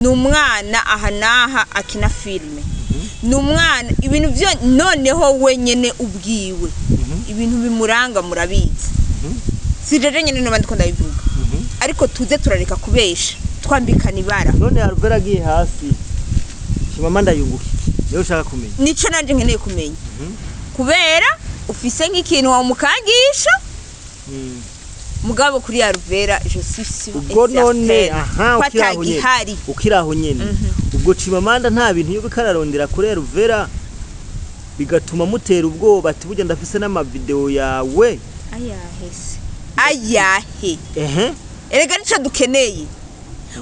numwana aha naha akina filme numwana ibintu byo noneho wenyene ubwiwe ibintu bimuranga murabizi sijeje nyene no bandiko ndabivuga ariko tuze turareka kubesha twambikana ibara none Alvera agiye hasi Chimamanda ndayunguki niyo ushaka kumenya nico nanje nkeneye kumenya kubera ufise nk'ikintu wa mukangisha mugabo kuri Alvera je suis sûr ubwo none ukiraho nyene ubwo Chimamanda nta bintu yo bikararondera kuri Alvera bigatuma mutera ubwoba ati burya ndafise n'ama video yawe ayahe erega nico dukeneye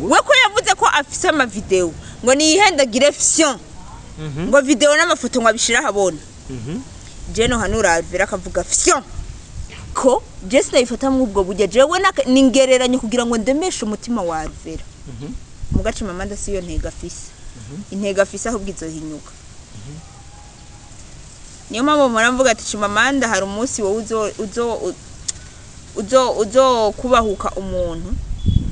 we ko yavuze ko afise ama video ngo niyihendagire fiction ngo video n'amafoto ngo abishira habona jeno hanura Alvera akavuga fiction ko Jesse nayifata mu ubwo bujya jewe ningereranye kugira ngo ndemeshe umutima wa Alvera muga Chimamanda siyo ntega afise intega afise ahubwo izohinyuka niyo mpamvu muramvuga ati Chimamanda hari umunsi wowe uzo kubahuka umuntu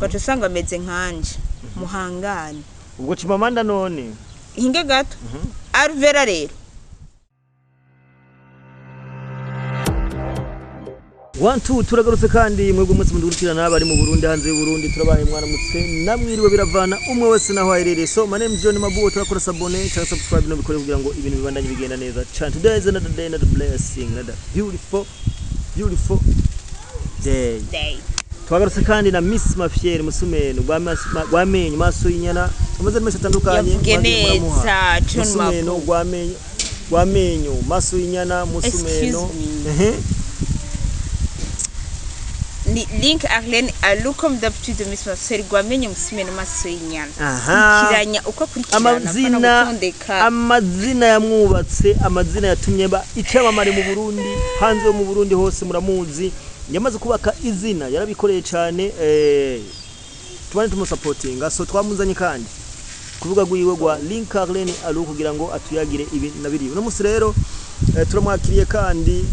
gato usanga ameze nkanje muhangane ubwo Chimamanda none hinge gato Alvera rero turagarutse kandi mwebwe umunsi mudurukirana bari mu Burundi hanze y'u Burundi turabaye mwaramutse namwiriwe biravana umwe wese naho aherereye so my name is John Mabuo turakora sabone cyangwa subscribe no bikore kugira ngo ibintu bibandanye bigenda neza cyane today is another day another blessing another beautiful day twagarutse kandi na Miss Mafiere Musumeno gwamenye maso y'inyana amaze mesha atandukanye Musumeno gwamenyo maso y'inyana Musumeno Link Arlene alukom d'habitude de Miss Mafiere gwamenye Musumeno maso y'inyana kiranya uko kurikirana amazina yamwubatse amazina yatumye ba icamamare mu Burundi hanze mu Burundi hose muramuzi yamaze kubaka izina yarabikoreye cyane tubane tumusupportinga so twamuzanye kandi kuvuga gwiwe gwa Link Arlene alu kugira ngo atuyagire ibi nabiri no musi rero turamwakiriye kandi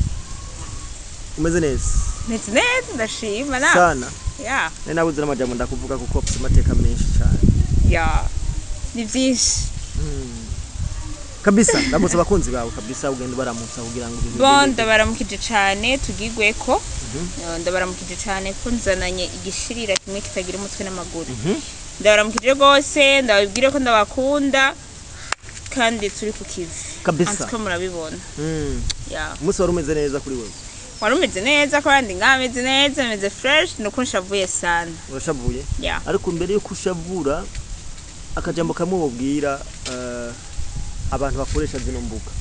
umeze neza ndashima sana ya nabuze n'amajambo ndakuvuga kuko afite amateka menshi cyane ya ni byinshi kabisa ndamutse bakunzi bawe kabisa ugenda baramutsa kugira ngo bonda baramukije cyane tugigwe ko ndabaramukije cyane ko nzananye igishirira kimwe kitagira umutwe n'amaguru ndabaramukije gose ndabibwire ko ndabakunda kandi turi ku kivi kabisa ko murabibona ya umunsi wari umeze neza kuri wewe wari umeze neza kandi ngameze neza meze fresh nuko nshavuye sana urashavuye ya ariko mbere yo kushavura akajambo kamwe wobwira abantu bakoresha zino mbuga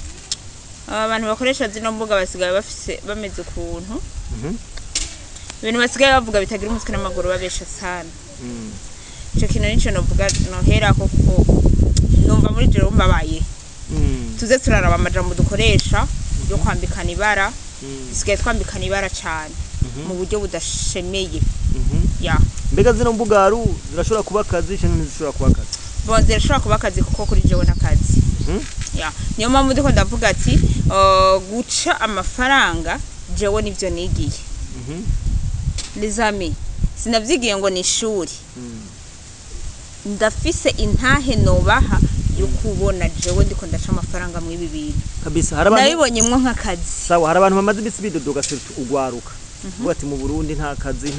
abantu bakoresha zino mbuga basigaye bafise bameze ukuntu ibintu basigaye bavuga bitagira umutwe n'amaguru babesha sana ico kintu nico novuga nohera ko numva muri jero mbabaye tuze turaraba amajambo dukoresha yo kwambikana ibara bisigaye twambikana ibara cyane mu buryo budashemeye ya mbega zino mbuga haru zirashobora kuba akazi cyangwa ntizishobora kuba akazi bon zirashobora kuba akazi kuko kuri jewe n'akazi ya niyo mpamvu ndiko ndavuga ati guca amafaranga jewe nivyo nigiye les amis sinavyigiye ngo ni ishuri ndafise intahe nobaha yo kubona jewe ndiko ndaca amafaranga mu ibi bintu kabisa harabantu nabibonyemwo nk'akazi sawa harabantu bamaze ibisi bidodoga ugwaruka bati mu Burundi nta kazi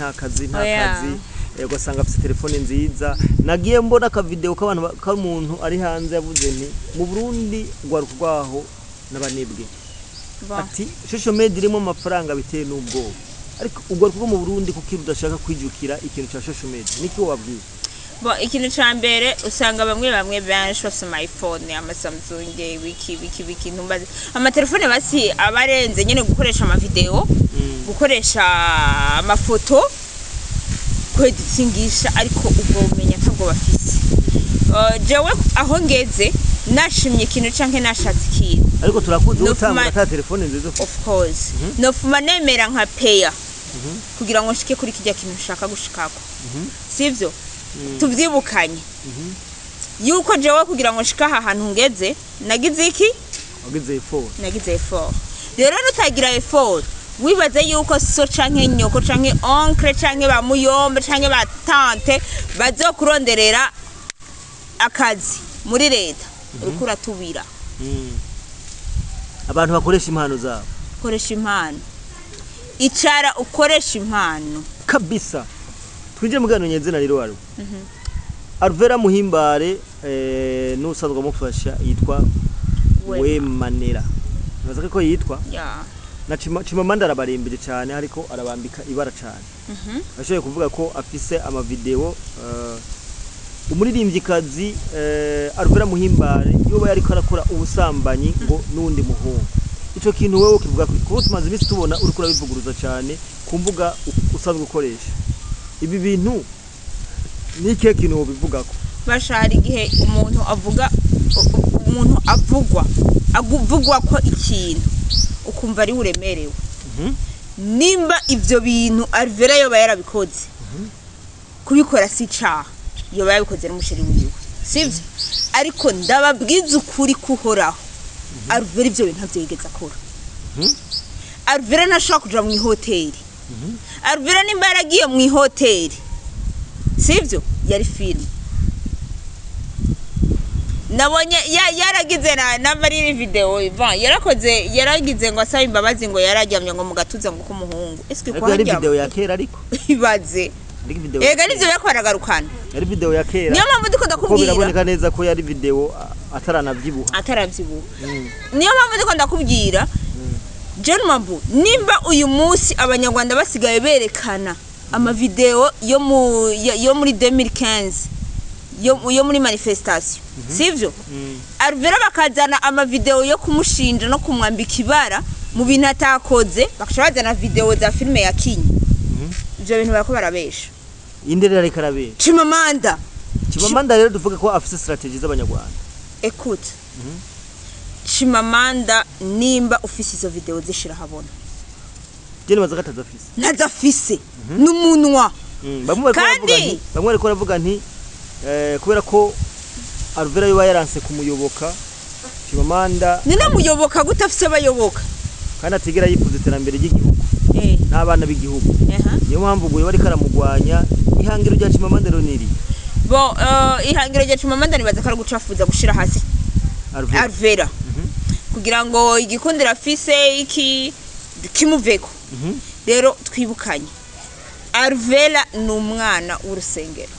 ugasanga afite telefone nziza nagiye mbona ka video k'abantu k'umuntu ari hanze yavuze nti mu Burundi ugwaruka rwaho nabanebwe ati social media irimo amafaranga biteye n'ubwo ariko ugwaruka mu Burundi kuko udashaka kwijukira ikintu cya social media niki wabwiye ikintu ca mbere usanga bamwe benshi bafite iPhone ama Samsung wiki ntumbaze ama telefone basi abarenze nyene gukoresha ama video gukoresha amafoto kweditingisha ariko ubwo umenya ntabwo bafise jewe aho ngeze nashimye ikintu canke nashatse ikintu ariko turakuze utanga ata telefone nziza of course nofuma nemera nka payer kugira ngo nshike kuri kijya kintu nshaka gushikako sivyo tuvyibukanye yuko jewe kugira ngo nshika aha hantu ngeze nagize iki nagize effort rero nutagira effort wibaze yuko so canke nyoko canke oncle canke ba muyombe canke ba tante bazokuronderera akazi muri leta uriko uratubira. Abantu bakoresha impano zabo. Koresha impano. Icara ukoresha impano. Kabisa. Twinjire mu gano nyezina rero waro. Alvera Muhimbare n'usanzwe mufasha yitwa Wemanera. Nazaga ko yitwa? Yeah. Na Chimamanda arabarembye cyane ariko arabambika ibara cyane. Ashoboye kuvuga ko afise ama video umuririmbyikazi Alvera Muhimbare yoba yari karakora ubusambanyi ngo nundi muhungu. Ico kintu wewe kivuga ko tumaze imisi tubona uri kurabivuguruza cyane kumvuga usanzwe ukoresha. Ibi bintu nike kintu wobivuga ko bashari gihe umuntu avugwa ko ikintu ukumva ari uremerewe. Nimba ivyo bintu Alvera yoba yarabikoze kubikora si caha yoba yabikoze n'umusheri wiwe sivyo ariko ndababwiza ukuri kuhoraho Alvera ivyo bintu ntavyigeze akora. Alvera ntashaka kuja mu hoteli. Alvera nimba yaragiye mu hoteli sivyo yari film nabonye yaragize na bari video ivan yaragize ngo asaba imbabazi ngo yararyamye ngo mugatuza ngo kumuhungu eske ko hari video ya kera ariko ibaze ega nivyo yakwaragarukana yari video ya kera niyo mpamvu ndiko ndakubwira ko biraboneka neza ko yari video ataravyibuha niyo mpamvu ndiko ndakubwira John Mabu nimba uyu munsi abanyarwanda basigaye berekana ama video yo muri 2015 yo muri manifestation sivyo Alvera bakazana ama video yo kumushinja no kumwambika ibara mu bintu atakoze bakashobazana video za filme ya Kinyi ivyo bintu barako barabesha indere ari karabesha Chimamanda rero duvuga ko afise strategy z'abanyarwanda écoute Chimamanda nimba ufise izo video zishira habona je nibaza katazafise ntazafise n'umunwa bamwe bariko baravuga nti kubera ko Alvera yoba yaranse kumuyoboka Chimamanda nina muyoboka gutafise bayoboka kandi atigera yifuza iterambere ry'igihugu n'abana b'igihugu niyo mpamvu ubuye bari karamugwanya ihangiro rya Chimamanda roniri bo ihangiro rya Chimamanda nibaza ko ari gucafuza gushira hasi Alvera kugira ngo igikundira afise iki kimuveko rero twibukanye Alvera n'umwana w'urusengero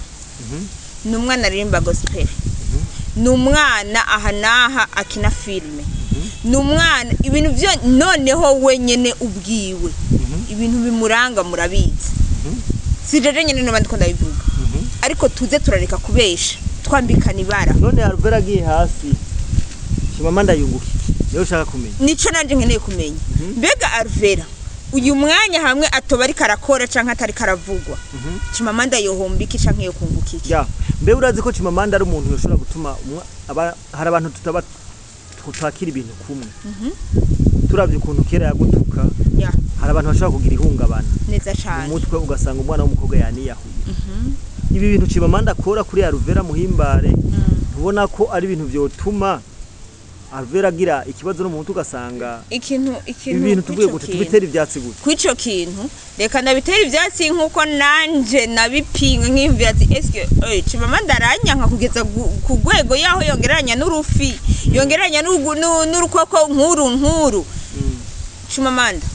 n'umwana aririmba gospel n'umwana ahanaha akina filme n'umwana ibintu byo noneho wenyene ubwiwe ibintu bimuranga murabizi sijeje nyene no bandiko ndabivuga ariko tuze turareka kubesha twambikana ibara none Alvera agiye hasi Chimamanda yunguki rero ushaka kumenya nico nanje nkeneye kumenya mbega Alvera uyu mwanya hamwe atoba ari karakora canke atari karavugwa Chimamanda yohombiki canke yo kungukiki ya mbe urazi ko Chimamanda ari umuntu yoshobora gutuma hari abantu tutakira ibintu kumwe turavye ukuntu kera yagutuka hari abantu bashaka kugira ihungabana neza cyane umutwe ugasanga umwana w'umukobwa yaniyahuye ibi bintu Chimamanda akora kuri Alvera Muhimbare ubona ko ari ibintu byotuma Alvera agira ikibazo no muntu ugasanga ibintu tuvuye gute tubitera ivyatsi gute kwico kintu reka ndabitera ivyatsi nkuko nanje nabipinga nk'imvira ati eske Chimamanda aranyanka kugeza ku gwego yaho yongeranya n'urufi yongeranya n'urukoko nkuru Chimamanda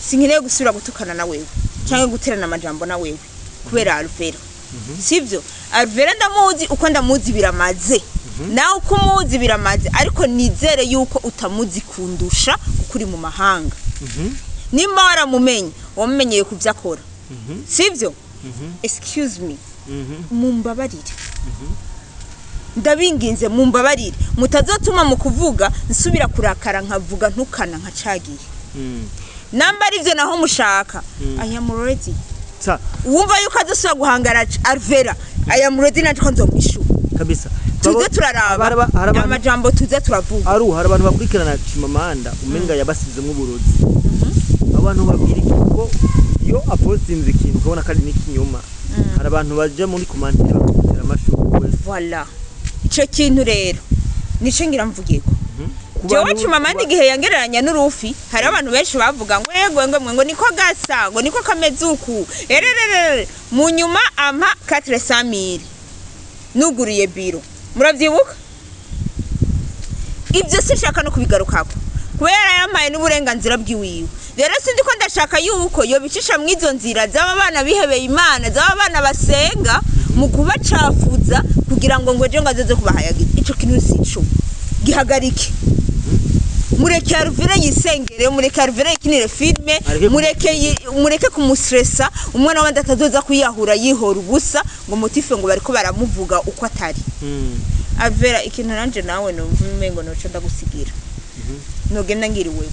sinkiriye gusubira gutukana na wewe cyangwa guterana amajambo na wewe kubera Alvera sivyo Alvera ndamuzi uko ndamuzi biramaze nawe kumuzi biramaze ariko nizere yuko utamuzi kundusha ukuri mu mahanga nimba waramumenye wamenyeye kuvyakora sivyo excuse me mumbabarire ndabinginze mumbabarire mutazotuma mu kuvuga nsubira kurakara nkavuga ntukana nkacagiye namba arivyo naho mushaka I am ready wumva yuko azosubira guhangara Alvera I am ready nanje ko nzomwishu kabisa tuze turaraba amajambo tuze turavuga hari abantu bakurikirana Chimamanda umenga yabasizemwe uburozi abantu babiri ko iyo apostinze ikintu ukabona kari n'ikinyoma hari abantu baje muri commentaire bakutera amashurwe voilà ico kintu rero nico ngira mvugiyeko Jewe Chimamanda igihe yangereranya n'urufi hari abantu benshi bavuga ngo ngo niko gasa ngo niko kamezuku ererere mu nyuma ampa 400,000 nuguriye biro muravyibuka ibyo sinshaka no kubigarukako kubera yamaye n'uburenganzira bw'iwiwe rero sindi ko ndashaka yuko yo bicisha mwizo nzira z'aba bana bihebeye Imana z'aba bana basenga mu kubacafuza kugira ngo ngweje ngazoze kubahayagira ico kintu sico gihagarike mureke Alvera yisengere mureke Alvera ikinire filme mureke kumustressa umwana wandi atazoza kuyahura yihora ubusa ngo motife ngo bariko baramuvuga uko atari Alvera ikintu nanje nawe no mmengo no cyo ndagusigira nogenda ngiriwe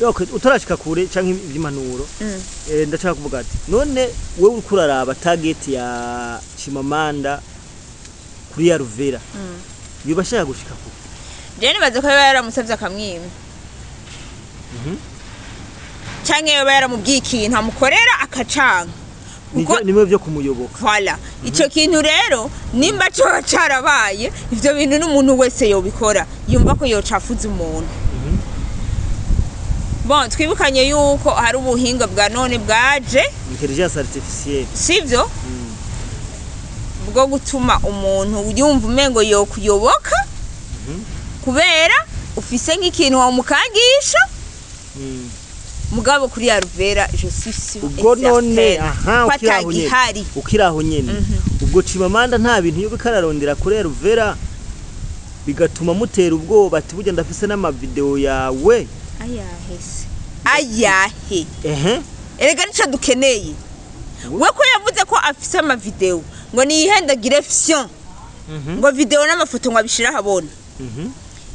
okay utarashika kure canke iby'impanuro ndashaka kuvuga ati none wewe uriko uraraba target ya Chimamanda kuri ya Alvera bibashaka gushika kure je nibaze ko yaramusavye akamwima canke yaramubwiye ikintu amukorera akacanga nimwe byo kumuyoboka voilà ico kintu rero nimba cyo carabaye ivyo bintu n'umuntu wese yobikora yumva ko yocafuza umuntu bon twibukanye yuko hari ubuhinga bwa none bwaje intelligence artificielle sivyo bwo gutuma umuntu yumva umengo yo kuyoboka kubera ufise nk'ikintu wamukangisha mugabo kuri Alvera je suis sûr ubwo none aha ukiraho nyene ubwo Chimamanda nta bintu yo bikararondera kuri Alvera bigatuma mutera ubwoba ati burya ndafise n'amavideo yawe ayahe erega nico dukeneye we ko yavuze ko afise amavideo ngo niyihendagire fiction ngo video n'amafoto ngo abishira habona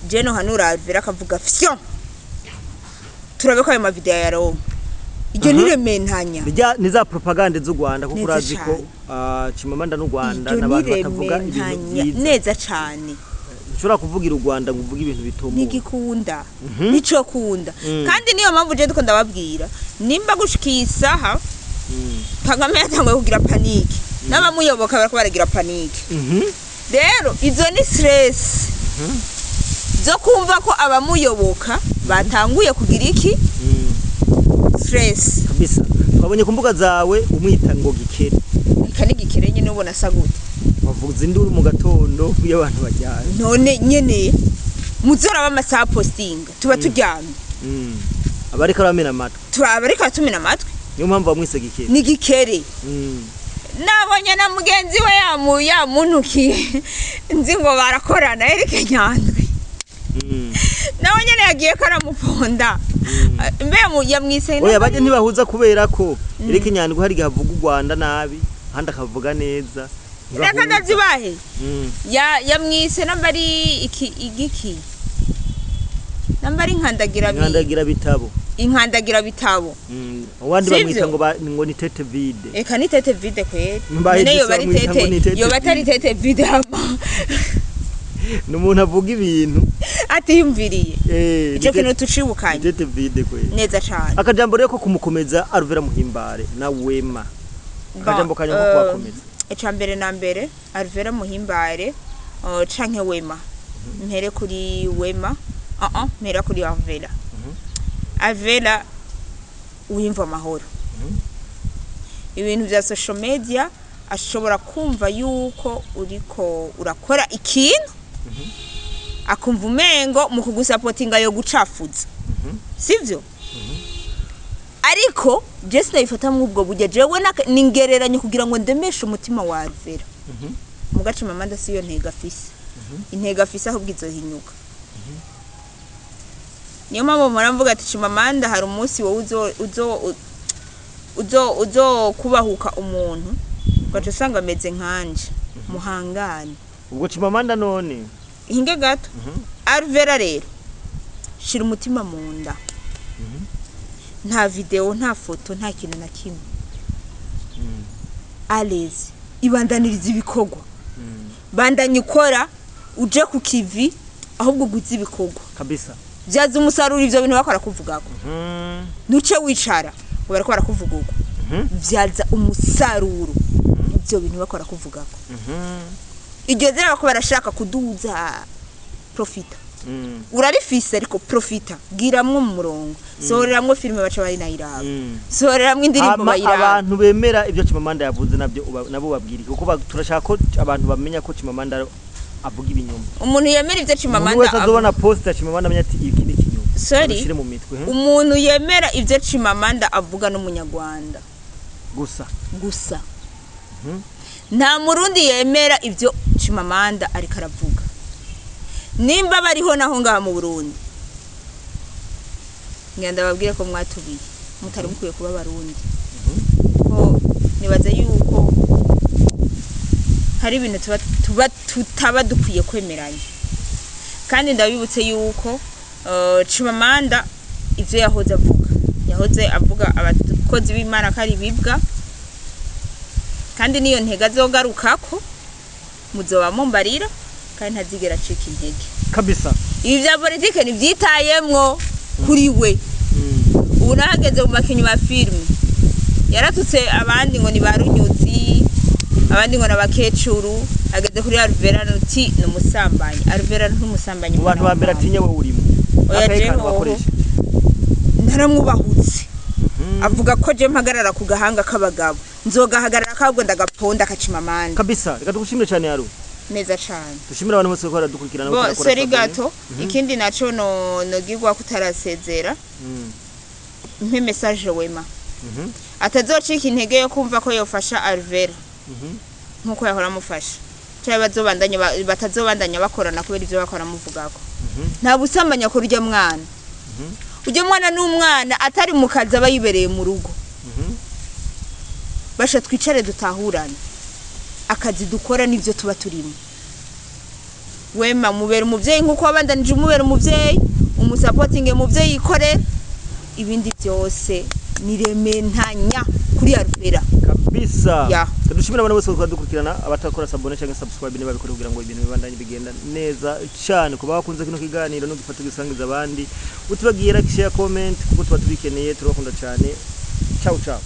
je no hanura Alvera akavuga fiction turabe ko ayo mavideo ya Roma iryo nirementanya niza propaganda z'u Rwanda kuko urazi ko Chimamanda n'u Rwanda n'abantu bakavuga ibintu neza cyane ushobora kuvugira u Rwanda ngo uvuge ibintu bitomo nigikunda nico kunda kandi niyo mpamvu je duko ndababwira nimba gushikiye isaha Kagame yatangiye kugira panique n'abamuyoboka barako baragira panique rero izo ni stress zo kumva ko abamuyoboka batanguye kugira iki stress kabisa twabonye ku mbuga zawe umwita ngo gikere kandi gikere nyine ubona sagute bavuze induru mu gatondo iyo abantu bajyana none nyene muzora bamasaha posting tuba tujyana abariko bamena amatwi turabariko atumena amatwi niyo mpamvu bamwise gikere ni gikere nabonye na mugenzi we yamuntukiye nzi ngo barakorana Eric Nyandwi nawe nyene yagiye karamuponda mbe yamwise oya baje ntibahuza kubera ko Eric Nyandwi hari gavuga u Rwanda nabi handi akavuga neza reka ndazibahe yamwise nambari igiki nambari inkandagira bitabo wandi bamwita ngo ni tete vide eka ni tete vide kweli nene yo batari tete vide ama numuntu avuga ibintu atiyumviriye ico kintu tucibukanye tete vide kweli neza cyane akajambo reko kumukomeza Alvera Muhimbare na Wema akajambo kanyo ko kubakomeza icambere na mbere Alvera Muhimbare canke Wema mpere kuri Wema mpera kuri Alvera Alvera uyimva amahoro ibintu bya social media ashobora kumva yuko uriko urakora ikintu akumva umengo mu kugusapotinga yo gucafuza sivyo ariko je sinayifata mu ubwo burya jewe ningereranye kugira ngo ndemeshe umutima wa Alvera mu gace Chimamanda siyo ntega afise intega afise ahubwo izohinyuka niyo mpamvu muravuga ati Chimamanda hari umunsi wowe uzo kubahuka umuntu gace usanga ameze nkanje muhangane ubwo Chimamanda none hinge gato Alvera rero shira umutima mu nda nta video nta foto nta kintu na kimwe alezi ibandaniriza ibikogwa bandanye ukora uje ku kivi ahubwo guzi ibikogwa kabisa byaza umusaruro ivyo bintu bakora kuvugako nuce wicara ngo barako barakuvuga uko byaza umusaruro ivyo bintu bakora kuvugako iryo zera bako barashaka kuduza profita urarifise ariko profita giramwe mu murongo soreramwe filme baca bari nayiraba soreramwe indirimbo bayiraba abantu bemera ibyo Chimamanda yavuze nabyo nabo babwirike kuko turashaka ko abantu bamenya ko Chimamanda avuga ibinyoma umuntu yemera ivyo Chimamanda wese azobona post ya Chimamanda amenya ati iki ni ikinyoma sorry ashire mu mitwe umuntu yemera ivyo Chimamanda avuga n'umunyarwanda gusa nta murundi yemera ivyo Chimamanda ariko aravuga nimba bariho naho ngaha mu Burundi ngenda babwire ko mwatubiye mutari mukwiye kuba barundi ko nibaza yuko hari ibintu tutaba dukwiye kwemeranya kandi ndabibutse yuko Chimamanda ivyo yahoze avuga abakozi b'Imana kari bibwa kandi niyo ntega zogarukako muzoba mumbarira kandi ntazigera cika intege kabisa ibi bya politike ni byitayemwo kuri we ubu nahageze mu makinyu ba filme yaratutse abandi ngo ni barunyuzi abandi ngo nabakecuru ageze kuri Alvera nuti numusambanyi Alvera ntumusambanyi mu bantu bambera atinye we urimo akayekana bakoresha naramwubahutse avuga ko je mpagarara ku gahanga k'abagabo nzogahagarara kabwo ndagaponda Chimamanda kabisa reka tugushimire cyane yaro neza cyane dushimira abantu bose ko baradukurikirana no seri gato ikindi naco nogirwa kutarasezera mpe message Wema atazocika intege yo kumva ko yofasha Alvera nkuko yahora amufasha cyaba batazobandanya bakorana kubera ivyo bakora muvugako nta busambanya ko urya mwana ujye mwana n'umwana atari mu kazi abayibereye mu rugo basha twicare dutahurana akazi dukora nivyo tuba turimo Wema mubera umuvyeyi nkuko wabandanije umubera umuvyeyi umusupportinge muvyeyi ikore ibindi byose nirementanya kuri Alvera kabisa dushimira abantu bose badukurikirana abatakora sabone cyangwa subscribe ne babikora kugira ngo ibintu bibandanye bigenda neza cyane kuba bakunze kino kiganiro no gifata gisangiza abandi utibagiye like share comment kuko tuba tubikeneye turabakunda cyane ciao ciao